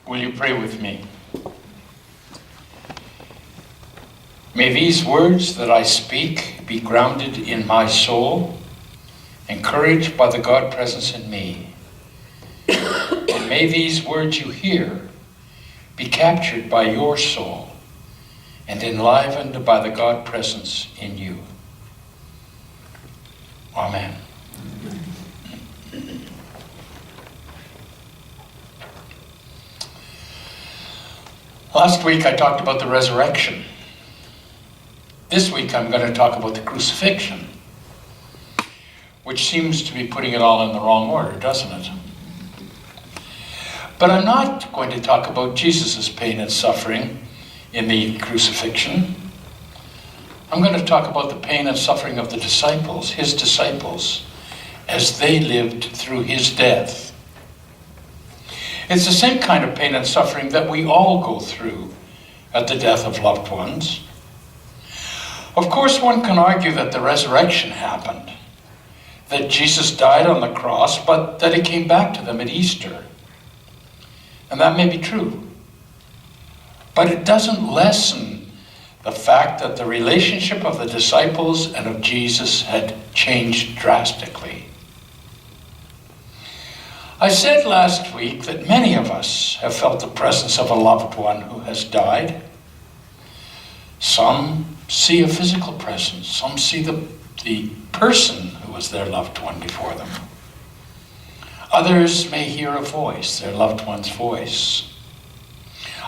Will you pray with me? May these words that I speak be grounded in my soul, encouraged by the God presence in me. And may these words you hear be captured by your soul and enlivened by the God presence in you. Amen. Last week I talked about the resurrection. This week I'm going to talk about the crucifixion, which seems to be putting it all in the wrong order, doesn't it? But I'm not going to talk about Jesus' pain and suffering in the crucifixion. I'm going to talk about the pain and suffering of the disciples, his disciples, as they lived through his death. It's the same kind of pain and suffering that we all go through at the death of loved ones. Of course, one can argue that the resurrection happened, that Jesus died on the cross, but that he came back to them at Easter. And that may be true. But it doesn't lessen the fact that the relationship of the disciples and of Jesus had changed drastically. I said last week that many of us have felt the presence of a loved one who has died. Some see a physical presence. Some see the person who was their loved one before them. Others may hear a voice, their loved one's voice.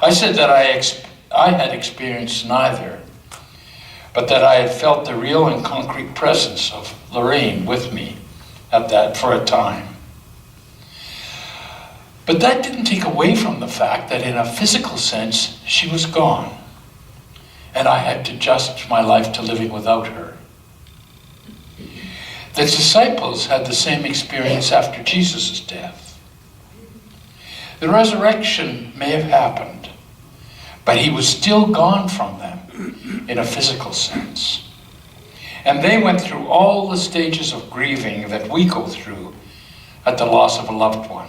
I said that I had experienced neither, but that I had felt the real and concrete presence of Lorraine with me for a time. But that didn't take away from the fact that in a physical sense, she was gone. And I had to adjust my life to living without her. The disciples had the same experience after Jesus' death. The resurrection may have happened, but he was still gone from them in a physical sense. And they went through all the stages of grieving that we go through at the loss of a loved one.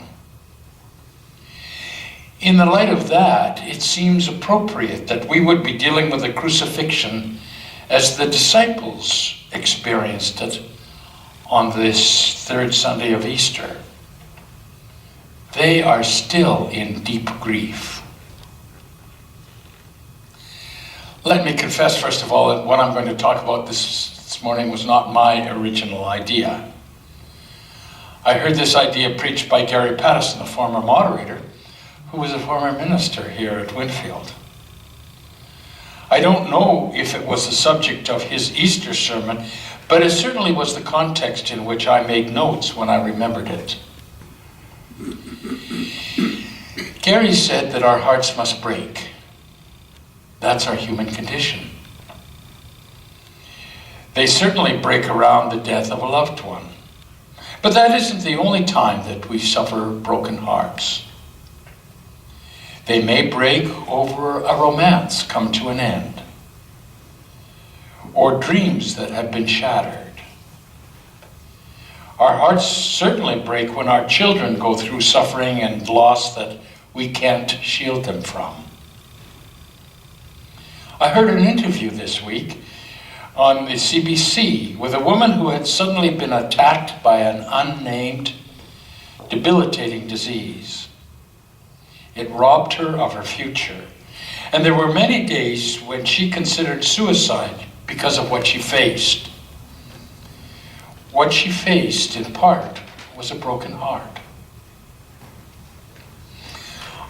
In the light of that, it seems appropriate that we would be dealing with the crucifixion as the disciples experienced it on this third Sunday of Easter. They are still in deep grief. Let me confess, first of all, that what I'm going to talk about this morning was not my original idea. I heard this idea preached by Gary Pattison, the former moderator, who was a former minister here at Winfield. I don't know if it was the subject of his Easter sermon, but it certainly was the context in which I made notes when I remembered it. Gary said that our hearts must break. That's our human condition. They certainly break around the death of a loved one. But that isn't the only time that we suffer broken hearts. They may break over a romance come to an end, or dreams that have been shattered. Our hearts certainly break when our children go through suffering and loss that we can't shield them from. I heard an interview this week on the CBC with a woman who had suddenly been attacked by an unnamed, debilitating disease. It robbed her of her future. And there were many days when she considered suicide because of what she faced. What she faced, in part, was a broken heart.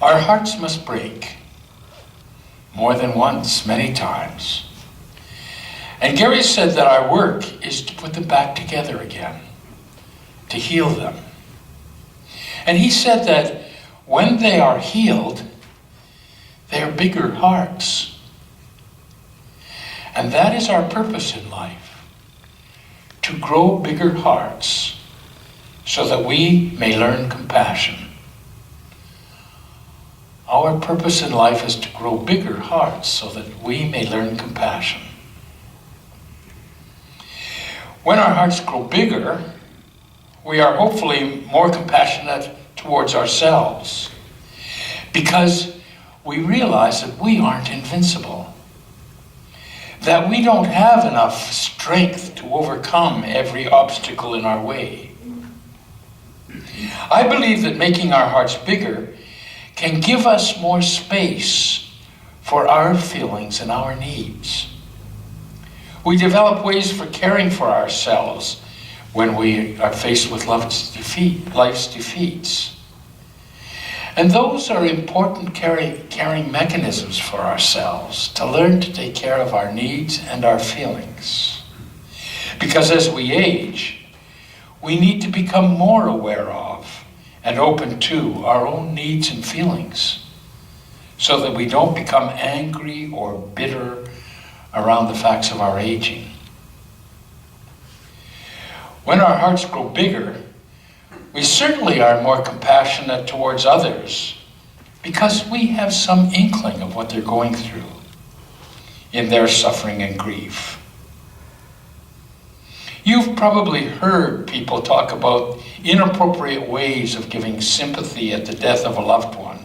Our hearts must break. More than once, many times. And Gary said that our work is to put them back together again, to heal them. And he said that when they are healed, they are bigger hearts. And that is our purpose in life, to grow bigger hearts so that we may learn compassion. Our purpose in life is to grow bigger hearts so that we may learn compassion. When our hearts grow bigger, we are hopefully more compassionate towards ourselves. because we realize that we aren't invincible, that we don't have enough strength to overcome every obstacle in our way. I believe that making our hearts bigger can give us more space for our feelings and our needs. We develop ways for caring for ourselves when we are faced with life's defeats. And those are important caring mechanisms for ourselves, to learn to take care of our needs and our feelings. Because as we age, we need to become more aware of and open to our own needs and feelings, so that we don't become angry or bitter around the facts of our aging. When our hearts grow bigger, we certainly are more compassionate towards others, because we have some inkling of what they're going through in their suffering and grief. You've probably heard people talk about inappropriate ways of giving sympathy at the death of a loved one.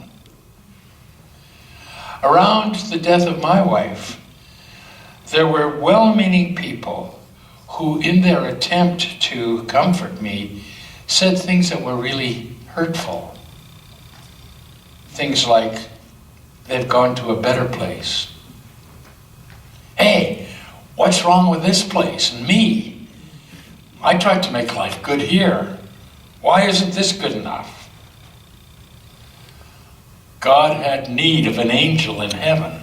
Around the death of my wife, there were well-meaning people who, in their attempt to comfort me, said things that were really hurtful. Things like, they've gone to a better place. Hey, what's wrong with this place and me? I tried to make life good here. Why isn't this good enough? God had need of an angel in heaven.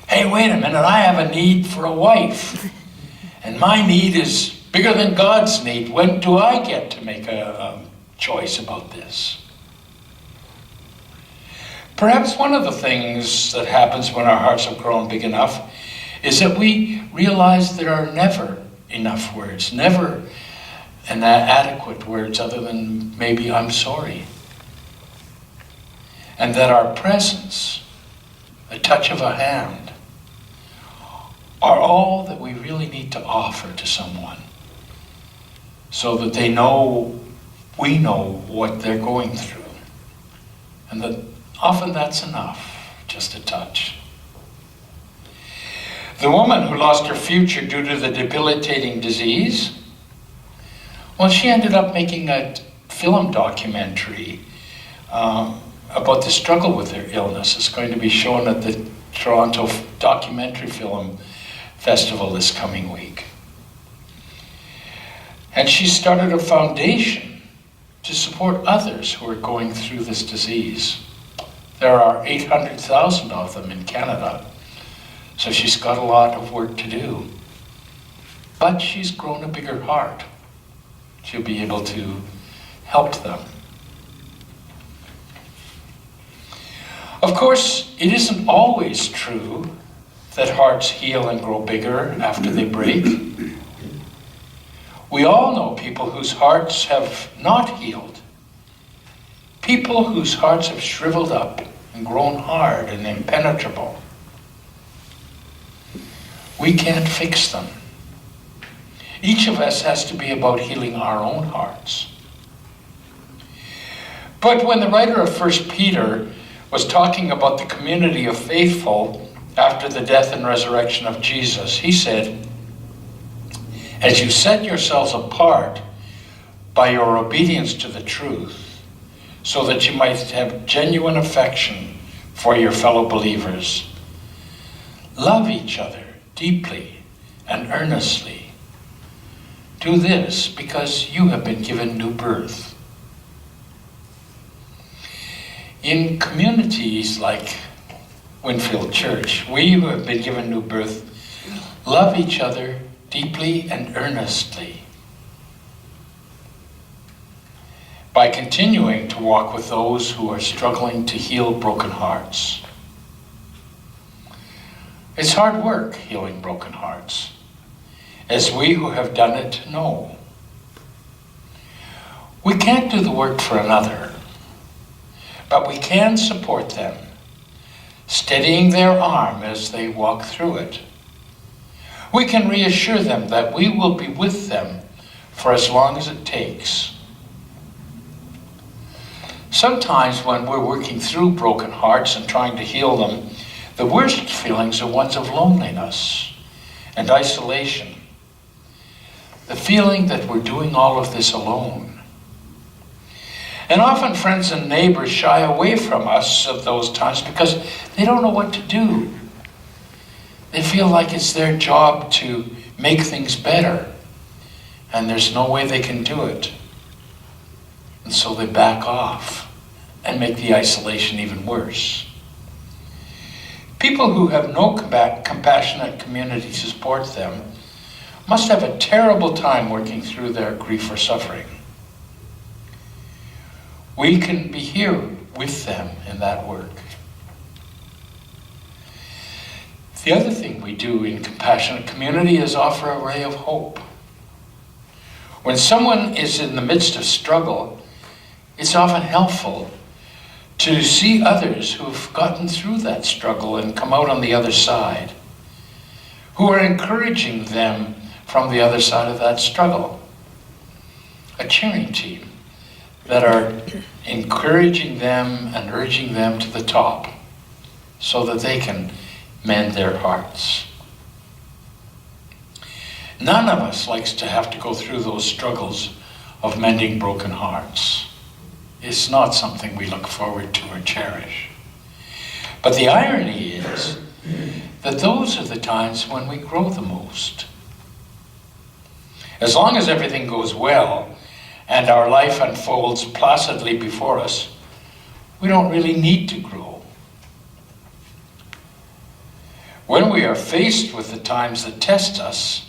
Hey, wait a minute, I have a need for a wife. And my need is bigger than God's need. When do I get to make a choice about this? Perhaps one of the things that happens when our hearts have grown big enough is that we realize there are never enough words, never adequate words other than maybe I'm sorry. And that our presence, a touch of a hand, are all that we really need to offer to someone, so that they know we know what they're going through. And that often that's enough, just a touch. The woman who lost her future due to the debilitating disease, well, she ended up making a film documentary about the struggle with her illness. It's going to be shown at the Toronto Documentary Film Festival this coming week. And she started a foundation to support others who are going through this disease. There are 800,000 of them in Canada, so she's got a lot of work to do. But she's grown a bigger heart. She'll be able to help them. Of course, it isn't always true that hearts heal and grow bigger after they break. We all know people whose hearts have not healed. People whose hearts have shriveled up and grown hard and impenetrable. We can't fix them. Each of us has to be about healing our own hearts. But when the writer of 1 Peter was talking about the community of faithful after the death and resurrection of Jesus, he said, as you set yourselves apart by your obedience to the truth, so that you might have genuine affection for your fellow believers, love each other deeply and earnestly. Do this because you have been given new birth. In communities like Winfield Church, we who have been given new birth love each other deeply and earnestly by continuing to walk with those who are struggling to heal broken hearts. It's hard work healing broken hearts, as we who have done it know. We can't do the work for another, but we can support them, steadying their arm as they walk through it. We can reassure them that we will be with them for as long as it takes. Sometimes when we're working through broken hearts and trying to heal them, the worst feelings are ones of loneliness and isolation. The feeling that we're doing all of this alone. And often friends and neighbors shy away from us at those times because they don't know what to do. They feel like it's their job to make things better, and there's no way they can do it. And so they back off and make the isolation even worse. People who have no compassionate community to support them must have a terrible time working through their grief or suffering. We can be here with them in that work. The other thing we do in compassionate community is offer a ray of hope. When someone is in the midst of struggle, it's often helpful to see others who've gotten through that struggle and come out on the other side, who are encouraging them from the other side of that struggle. A cheering team that are encouraging them and urging them to the top so that they can mend their hearts. None of us likes to have to go through those struggles of mending broken hearts. It's not something we look forward to or cherish. But the irony is that those are the times when we grow the most. As long as everything goes well and our life unfolds placidly before us, we don't really need to grow. When we are faced with the times that test us,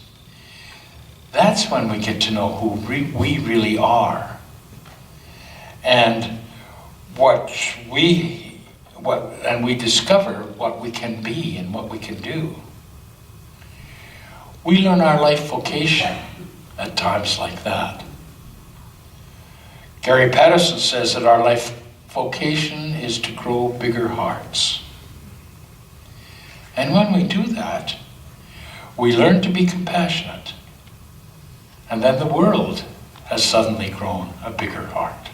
that's when we get to know who we really are, and we discover what we can be and what we can do. We learn our life vocation at times like that. Gary Patterson says that our life vocation is to grow bigger hearts. And when we do that, we learn to be compassionate. And then the world has suddenly grown a bigger heart.